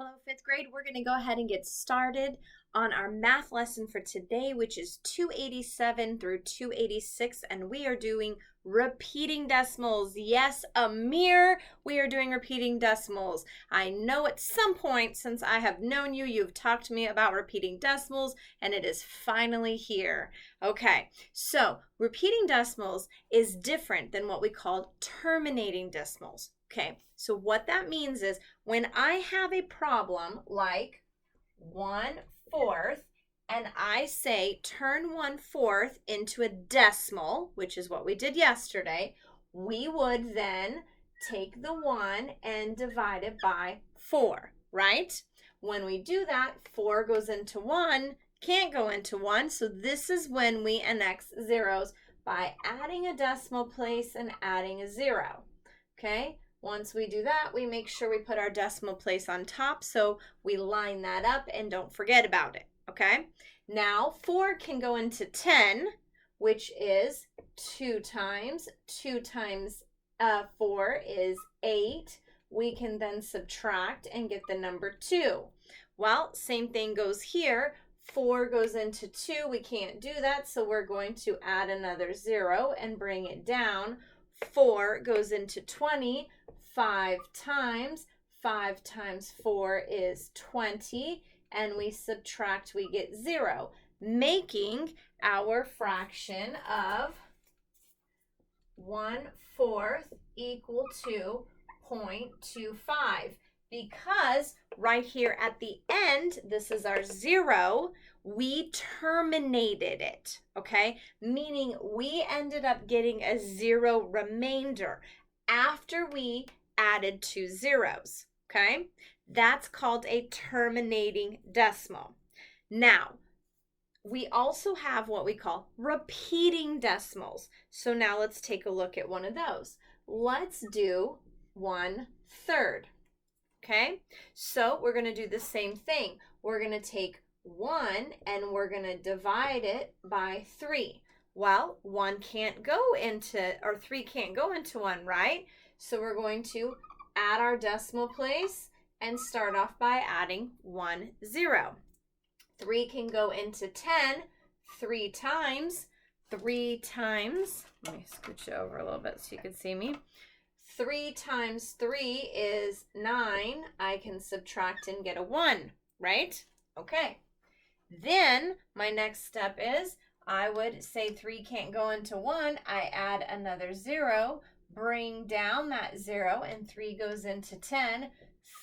Hello, fifth grade. We're going to go ahead and get started on our math lesson for today, which is 287 through 286, and we are doing repeating decimals. Yes, Amir, we are doing repeating decimals. I know at some point since I have known you, you've talked to me about repeating decimals, and it is finally here. Okay, so repeating decimals is different than what we call terminating decimals. Okay, so what that means is when I have a problem like 1/4 and I say turn 1/4 into a decimal, which is what we did yesterday, we would then take the 1 and divide it by 4, right? When we do that, 4 goes into 1, can't go into 1, so this is when we annex zeros by adding a decimal place and adding a 0, okay? Once we do that, we make sure we put our decimal place on top so we line that up and don't forget about it, okay? Now, 4 can go into 10, which is 2 times 4 is 8. We can then subtract and get the number 2. Well, same thing goes here. 4 goes into 2. We can't do that, so we're going to add another 0 and bring it down. 4 goes into 20. 5 times 4 is 20, and we subtract, we get 0, making our fraction of 1/4 equal to 0.25. Because right here at the end, this is our 0, we terminated it, okay? Meaning we ended up getting a 0 remainder after we added 2 zeros, okay? That's called a terminating decimal. Now, we also have what we call repeating decimals. So now let's take a look at one of those. Let's do 1/3, okay? So we're going to do the same thing. We're going to take 1 and we're going to divide it by 3. Well, 1 can't go into, or 3 can't go into 1, right? So we're going to add our decimal place and start off by adding 1 0. 3 can go into 10 3 times. Let me scooch it over a little bit so you can see me. 3 times 3 is 9. I can subtract and get a 1, right? Okay. Then my next step is I would say 3 can't go into 1. I add another 0, bring down that 0, and 3 goes into 10.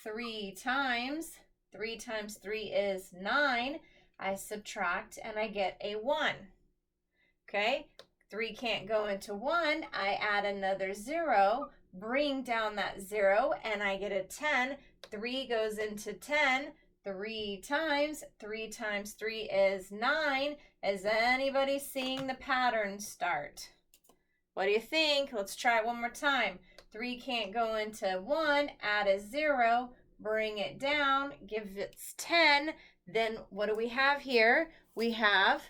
3 times 3 is 9. I subtract and I get a 1. Okay, 3 can't go into 1. I add another 0, bring down that 0, and I get a 10. 3 goes into 10. 3 times 3 is 9. Is anybody seeing the pattern start? What do you think? Let's try it one more time. 3 can't go into 1, add a 0, bring it down, give it 10. Then what do we have here? We have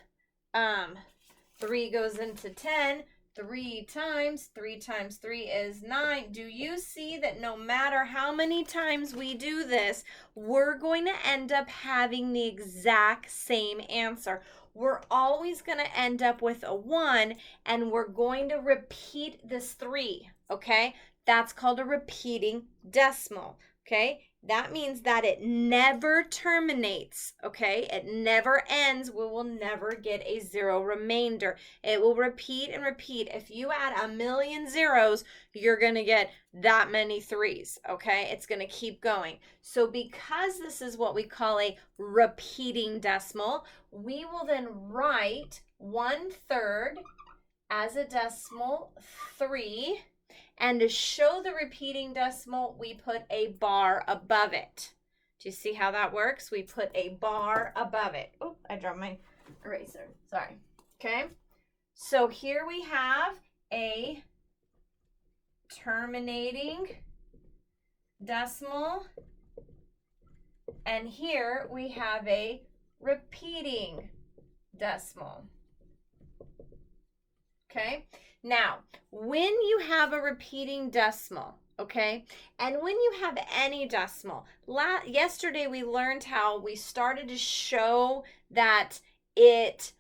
3 goes into 10. 3 times 3 is 9. Do you see that no matter how many times we do this, we're going to end up having the exact same answer? We're always going to end up with a 1, and we're going to repeat this 3, okay? That's called a repeating decimal, okay? That means that it never terminates, okay? It never ends. We will never get a 0 remainder. It will repeat and repeat. If you add 1,000,000 zeros, you're going to get that many 3s, okay? It's going to keep going. So because this is what we call a repeating decimal, we will then write 1/3 as a decimal 3. And to show the repeating decimal, we put a bar above it. Do you see how that works? We put a bar above it. Oh, I dropped my eraser. Sorry. Okay. So here we have a terminating decimal. And here we have a repeating decimal. Okay. Now, when you have a repeating decimal, okay? And when you have any decimal, yesterday we learned how we started to show that it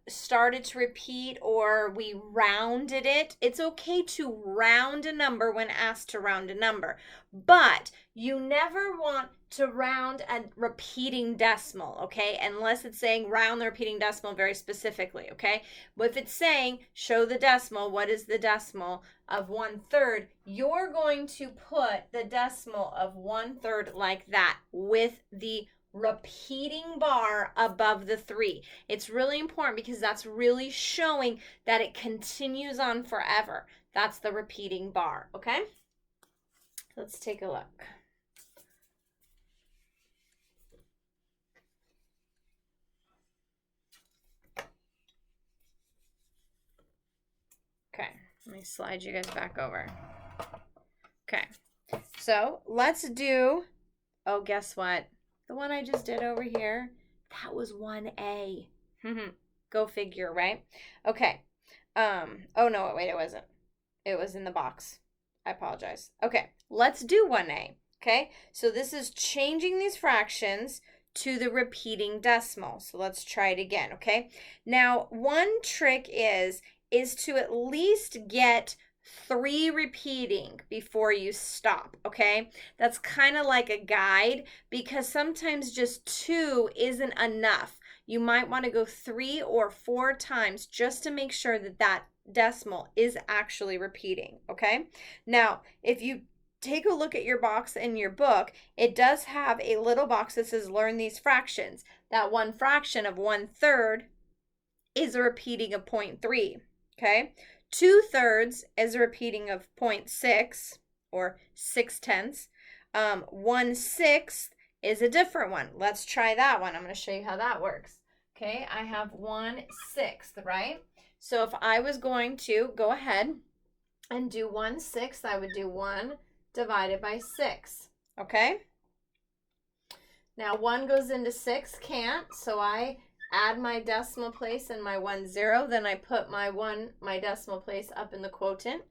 started to repeat, or we rounded it. It's okay to round a number when asked to round a number, but you never want to round a repeating decimal, okay? Unless it's saying round the repeating decimal very specifically, okay? But if it's saying show the decimal, what is the decimal of 1/3, you're going to put the decimal of 1/3 like that with the repeating bar above the 3. It's really important because that's really showing that it continues on forever. That's the repeating bar, okay? Let's take a look. Okay, let me slide you guys back over. Okay, so let's do, oh, guess what? The one I just did over here, that was 1A. Go figure, right? Okay. Oh no, wait, it wasn't. It was in the box. I apologize. Okay, let's do 1A. Okay, so this is changing these fractions to the repeating decimal. So let's try it again, okay? Now, one trick is to at least get 3 repeating before you stop, okay? That's kind of like a guide, because sometimes just 2 isn't enough. You might want to go 3 or 4 times just to make sure that that decimal is actually repeating, okay? Now, if you take a look at your box in your book, it does have a little box that says learn these fractions. That one fraction of 1/3 is a repeating of 0.3, okay? 2/3 is a repeating of 0.6 or 6/10. 1/6 is a different one. Let's try that one. I'm going to show you how that works. Okay, I have 1/6, right? So if I was going to go ahead and do 1/6, I would do 1 divided by 6, okay? Now 1 goes into 6, can't, so I add my decimal place and my 1/0, then I put my decimal place up in the quotient,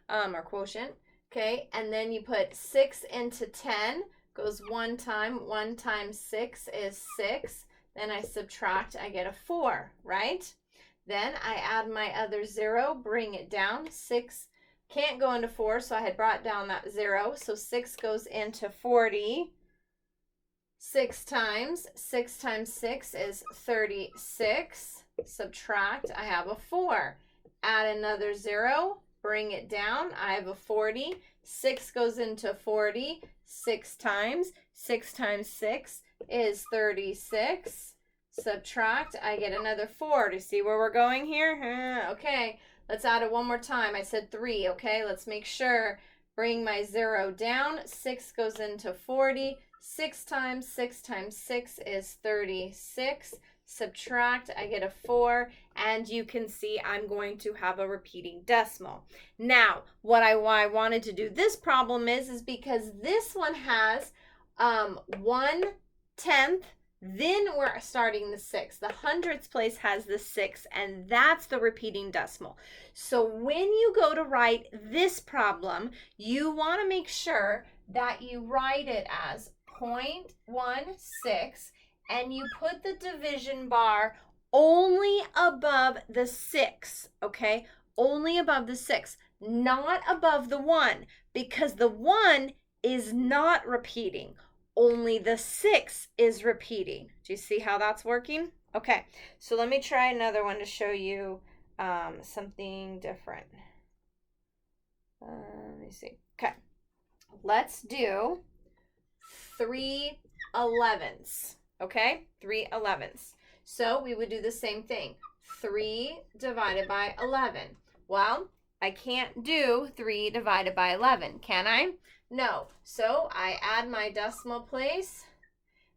or quotient, okay? And then you put 6 into 10, goes 1 time, 1 times 6 is 6. Then I subtract, I get a 4, right? Then I add my other 0, bring it down. 6 can't go into 4, so I had brought down that 0. So 6 goes into 40. 6 times 6 is 36. Subtract, I have a 4. Add another 0, bring it down. I have a 40. 6 goes into 40. 6 times 6 is 36. Subtract, I get another 4. Do you see where we're going here? Okay, let's add it one more time. I said 3, okay? Let's make sure. Bring my 0 down. 6 goes into 40. 6 times 6 is 36. Subtract, I get a 4, and you can see I'm going to have a repeating decimal. Now, why I wanted to do this problem is because this one has 1/10, then we're starting the 6. The hundredths place has the 6, and that's the repeating decimal. So when you go to write this problem, you want to make sure that you write it as 0.16, and you put the division bar only above the 6, okay? Only above the 6, not above the 1, because the 1 is not repeating. Only the 6 is repeating. Do you see how that's working? Okay, so let me try another one to show you something different. Let me see. Okay, let's do 3/11ths. Okay, 3/11ths. So we would do the same thing. 3 divided by 11. Well, I can't do 3 divided by 11, can I? No. So I add my decimal place.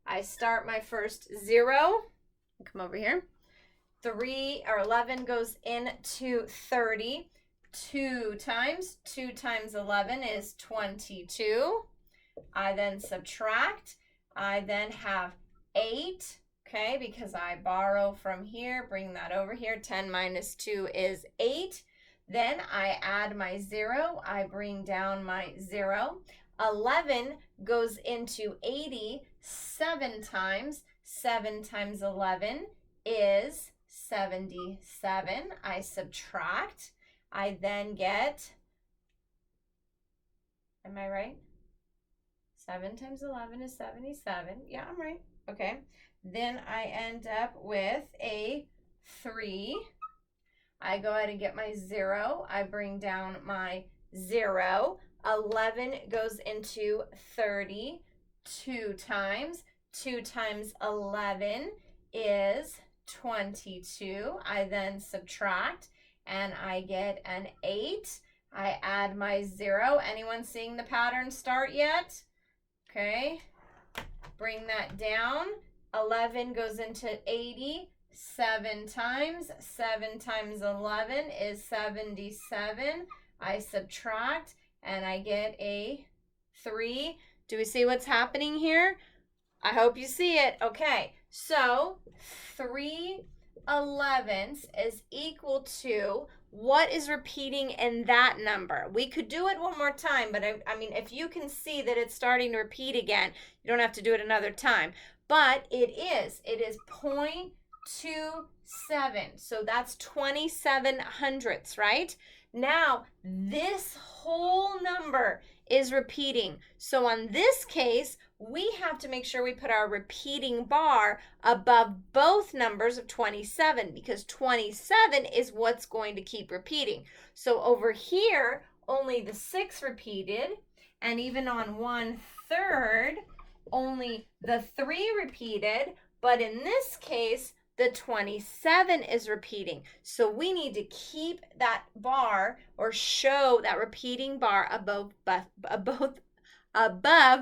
I start my first 0. Come over here. 11 goes into 30. 2 times 11 is 22. I then subtract. I then have 8, okay, because I borrow from here, bring that over here. 10 minus 2 is 8. Then I add my 0. I bring down my 0. 11 goes into 80 7 times. 7 times 11 is 77. I subtract. I then get, am I right? 7 times 11 is 77. Yeah, I'm right. Okay. Then I end up with a 3. I go ahead and get my 0. I bring down my 0. 11 goes into 30 2 times. 2 times 11 is 22. I then subtract and I get an 8. I add my 0. Anyone seeing the pattern start yet? Okay. Bring that down. 11 goes into 80 7 times. 7 times 11 is 77. I subtract and I get a 3. Do we see what's happening here? I hope you see it. Okay, so 3 11ths is equal to what is repeating in that number. We could do it one more time, but I mean, if you can see that it's starting to repeat again, you don't have to do it another time. But it is 0.27. So that's 27 hundredths, right? Now, this whole number is repeating. So on this case, we have to make sure we put our repeating bar above both numbers of 27 because 27 is what's going to keep repeating. So over here, only the 6 repeated, and even on 1/3, only the 3 repeated, but in this case, the 27 is repeating. So we need to keep that bar or show that repeating bar above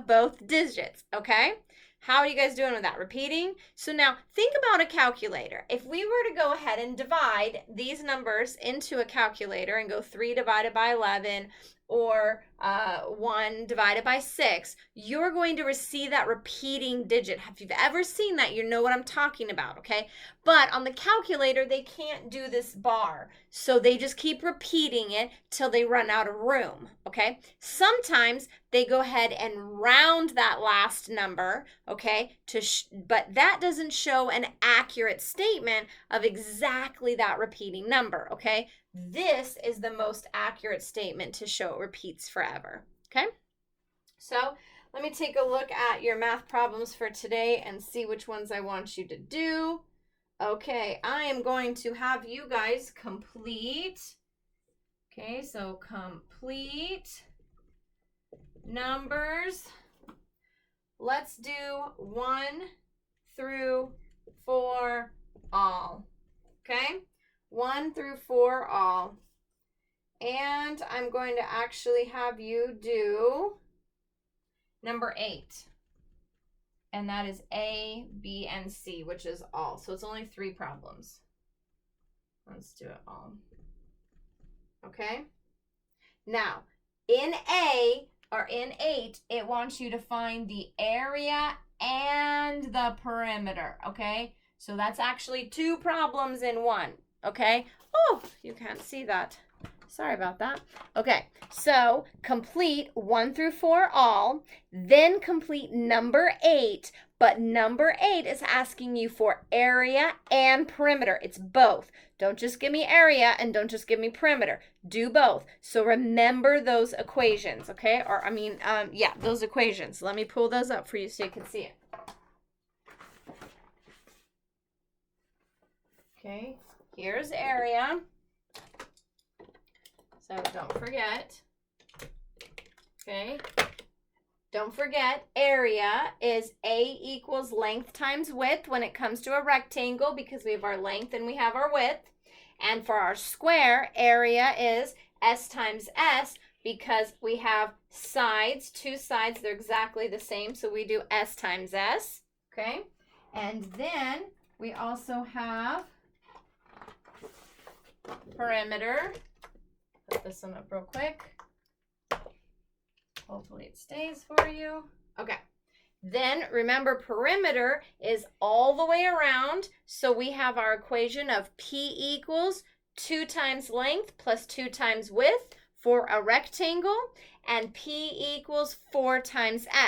both digits, okay? How are you guys doing with that? Repeating? So now think about a calculator. If we were to go ahead and divide these numbers into a calculator and go 3 divided by 11 or 1 divided by 6, you're going to receive that repeating digit. If you've ever seen that, you know what I'm talking about, okay? But on the calculator, they can't do this bar. So they just keep repeating it till they run out of room, okay? Sometimes they go ahead and round that last number, okay? But that doesn't show an accurate statement of exactly that repeating number, okay? This is the most accurate statement to show it repeats forever, okay? So let me take a look at your math problems for today and see which ones I want you to do. Okay, I am going to have you guys complete. Okay, so complete numbers. Let's do 1 through 4 all, okay? 1 through 4 all. And I'm going to actually have you do number 8. And that is A, B, and C, which is all. So it's only 3 problems. Let's do it all. Okay? Now, in A, or in 8, it wants you to find the area and the perimeter, okay? So that's actually 2 problems in 1. Okay. Oh, you can't see that. Sorry about that. Okay. So complete 1 through 4 all, then complete number 8. But number 8 is asking you for area and perimeter. It's both. Don't just give me area and don't just give me perimeter. Do both. So remember those equations, okay? Or yeah, those equations. Let me pull those up for you so you can see it. Okay. Here's area, so don't forget, okay, don't forget area is A equals length times width when it comes to a rectangle because we have our length and we have our width, and for our square, area is S times S because we have sides, 2 sides, they're exactly the same, so we do S times S, okay, and then we also have perimeter. Put this one up real quick. Hopefully it stays for you. Okay. Then remember perimeter is all the way around. So we have our equation of P equals 2 times length plus 2 times width for a rectangle, and P equals 4 times S.